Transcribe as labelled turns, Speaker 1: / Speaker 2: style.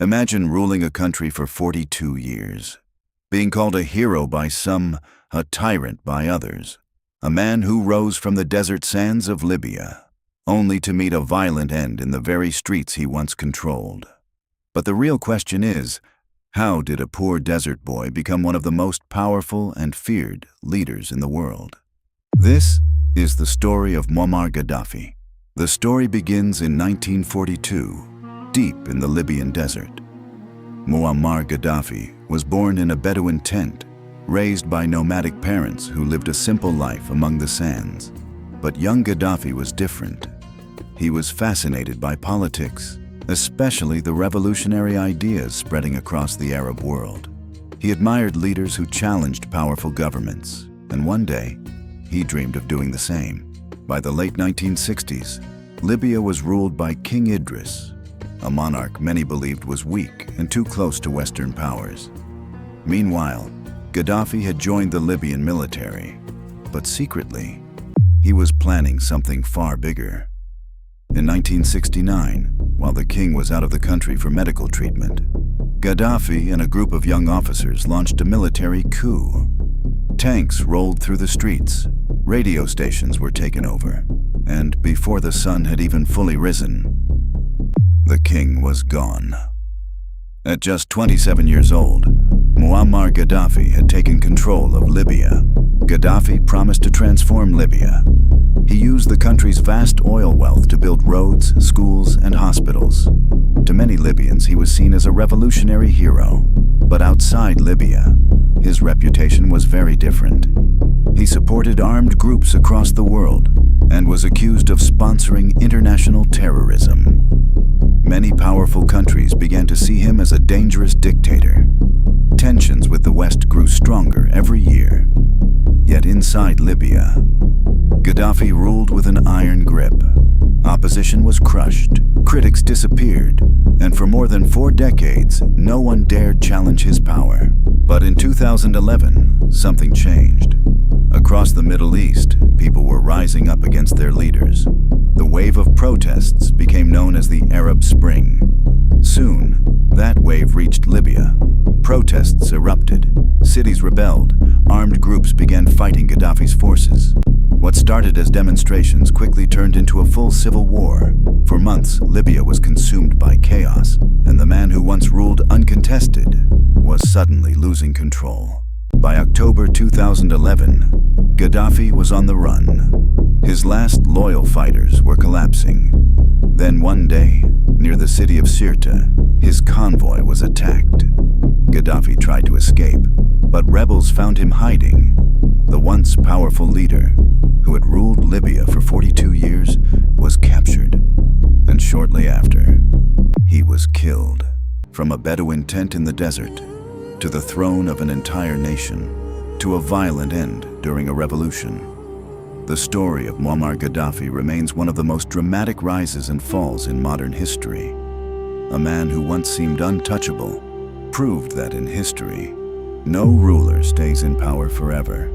Speaker 1: Imagine ruling a country for 42 years, being called a hero by some, a tyrant by others, a man who rose from the desert sands of Libya, only to meet a violent end in the very streets he once controlled. But the real question is, how did a poor desert boy become one of the most powerful and feared leaders in the world? This is the story of Muammar Gaddafi. The story begins in 1942, deep in the Libyan desert. Muammar Gaddafi was born in a Bedouin tent, raised by nomadic parents who lived a simple life among the sands. But young Gaddafi was different. He was fascinated by politics, especially the revolutionary ideas spreading across the Arab world. He admired leaders who challenged powerful governments, and one day, he dreamed of doing the same. By the late 1960s, Libya was ruled by King Idris, a monarch many believed was weak and too close to Western powers. Meanwhile, Gaddafi had joined the Libyan military, but secretly, he was planning something far bigger. In 1969, while the king was out of the country for medical treatment, Gaddafi and a group of young officers launched a military coup. Tanks rolled through the streets, radio stations were taken over, and before the sun had even fully risen, the king was gone. At just 27 years old, Muammar Gaddafi had taken control of Libya. Gaddafi promised to transform Libya. He used the country's vast oil wealth to build roads, schools, and hospitals. To many Libyans, he was seen as a revolutionary hero. But outside Libya, his reputation was very different. He supported armed groups across the world and was accused of sponsoring international terrorism. Many powerful countries began to see him as a dangerous dictator. Tensions with the West grew stronger every year. Yet inside Libya, Gaddafi ruled with an iron grip. Opposition was crushed, critics disappeared, and for more than 4 decades, no one dared challenge his power. But in 2011, something changed. Across the Middle East, people were rising up against their leaders. The wave of protests became known as the Arab Spring. Soon, that wave reached Libya. Protests erupted, cities rebelled, armed groups began fighting Gaddafi's forces. What started as demonstrations quickly turned into a full civil war. For months, Libya was consumed by chaos, and the man who once ruled uncontested was suddenly losing control. By October 2011, Gaddafi was on the run. His last loyal fighters were collapsing. Then one day, near the city of Sirte, his convoy was attacked. Gaddafi tried to escape, but rebels found him hiding. The once powerful leader, who had ruled Libya for 42 years, was captured. And shortly after, he was killed. From a Bedouin tent in the desert, to the throne of an entire nation, to a violent end during a revolution. The story of Muammar Gaddafi remains one of the most dramatic rises and falls in modern history. A man who once seemed untouchable proved that in history, no ruler stays in power forever.